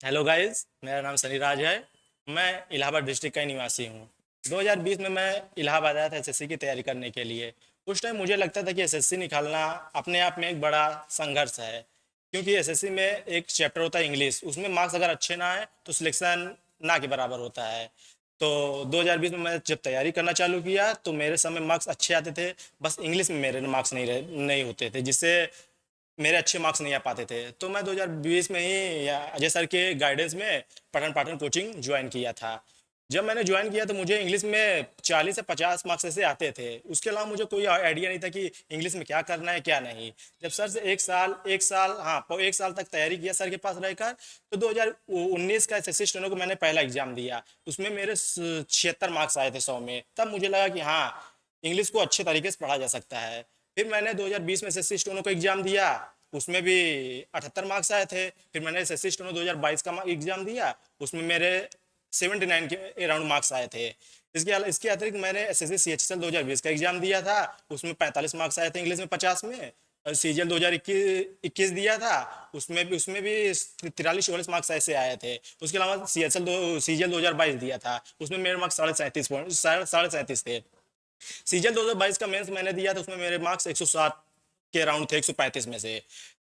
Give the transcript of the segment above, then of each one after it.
Hello guys, मेरा नाम सनी राज है। मैं इलाहाबाद डिस्ट्रिक्ट का ही निवासी हूँ। 2020 में मैं इलाहाबाद आया था एसएससी की तैयारी करने के लिए। उस टाइम मुझे लगता था कि एसएससी निकालना अपने आप में एक बड़ा संघर्ष है, क्योंकि एसएससी में एक चैप्टर होता है इंग्लिश। उसमें मार्क्स अगर अच्छे ना आए तो सिलेक्शन ना के बराबर होता है। तो 2020 में मैं जब तैयारी करना चालू किया तो मेरे समय मार्क्स अच्छे आते थे। बस इंग्लिश में मेरे मार्क्स नहीं होते थे, जिससे मेरे अच्छे मार्क्स नहीं आ पाते थे। तो मैं 2020 में ही अजय सर के गाइडेंस में पठन पाठन कोचिंग ज्वाइन किया था। जब मैंने ज्वाइन किया तो मुझे इंग्लिश में 40 से 50 मार्क्स ऐसे आते थे। उसके अलावा मुझे कोई आइडिया नहीं था कि इंग्लिश में क्या करना है क्या नहीं। जब सर से एक साल तक तैयारी किया सर के पास रहकर, तो 2019 का एसएससी स्टेनो को मैंने पहला एग्जाम दिया। उसमें मेरे 76 मार्क्स आए थे 100 में। तब मुझे लगा कि हाँ, इंग्लिश को अच्छे तरीके से पढ़ा जा सकता है। फिर मैंने 2020 में एसएससी स्टेनो को एग्जाम दिया। उसमें भी 78 मार्क्स आए थे। फिर मैंने एसएससी स्टेनो 2022 का एग्जाम दिया। उसमें मेरे 79 के अराउंड मार्क्स आए थे। इसके अतिरिक्त मैंने एसएससी सीएचएसएल 2020 का एग्जाम दिया था। उसमें 45 मार्क्स आए थे इंग्लिश में 50 में। और सीजीएल 2021 दिया था। उसमें भी 43-44 मार्क्स ऐसे आए थे। उसके अलावा सीजीएल 2022 दिया था। उसमें मेरे मार्क्स 37.5 थे। सीजन 2022 का मेंस मैंने दिया था। उसमें मेरे मार्क्स 107 के अराउंड थे, 135 में से।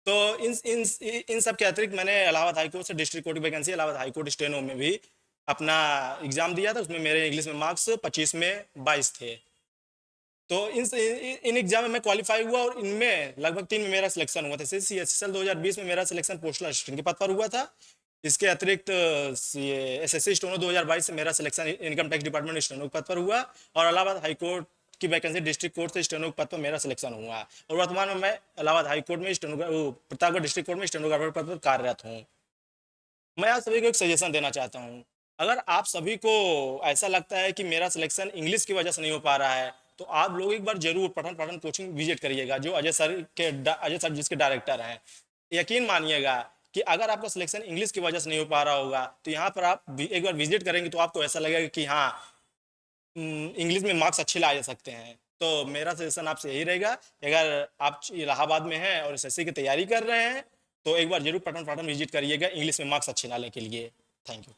तो इन इन इन सब के अतिरिक्त मैंने इलाहाबाद हाईकोर्ट से डिस्ट्रिक्ट कोर्ट की वैकेंसी इलाहाबाद हाईकोर्ट स्टेनो में भी अपना एग्जाम दिया था। उसमें मेरे इंग्लिश में मार्क्स 25 में 22 थे। तो इन एग्जाम में मैं क्वालिफाई हुआ और इनमें लगभग 3 में मेरा सिलेक्शन हुआ था। सीएसएल 2020 में मेरा सिलेक्शन पोस्टल असिस्टेंट के पद पर हुआ था। इसके अतिरिक्त ये एसएससी स्टेनो 2022 से मेरा selection income tax department steno के पद पर हुआ। और इलाहाबाद हाईकोर्ट की वैकेंसी डिस्ट्रिक्ट कोर्ट से स्टेनो के पद पर मेरा सिलेक्शन हुआ। और वर्तमान में मैं इलाहाबाद हाईकोर्ट में प्रतापगढ़ डिस्ट्रिक्ट कोर्ट में स्टेनोग्राफर पद पर कार्यरत हूँ। मैं आप सभी को एक सजेशन देना चाहता हूँ। अगर आप सभी को ऐसा लगता है कि मेरा सिलेक्शन इंग्लिश की वजह से नहीं हो पा रहा है, तो आप लोग एक बार जरूर पठन पाठन कोचिंग विजिट करिएगा, जो अजय सर जिसके डायरेक्टर हैं। यकीन मानिएगा कि अगर आपका सिलेक्शन इंग्लिश की वजह से नहीं हो पा रहा होगा, तो यहाँ पर आप एक बार विजिट करेंगे तो आपको ऐसा लगेगा कि हाँ, इंग्लिश में मार्क्स अच्छे लाए जा सकते हैं। तो मेरा सजेशन आपसे यही रहेगा कि अगर आप इलाहाबाद में हैं और एसएससी की तैयारी कर रहे हैं, तो एक बार जरूर पठन पाठन विजिट करिएगा इंग्लिश में मार्क्स अच्छे लाने के लिए। Thank you.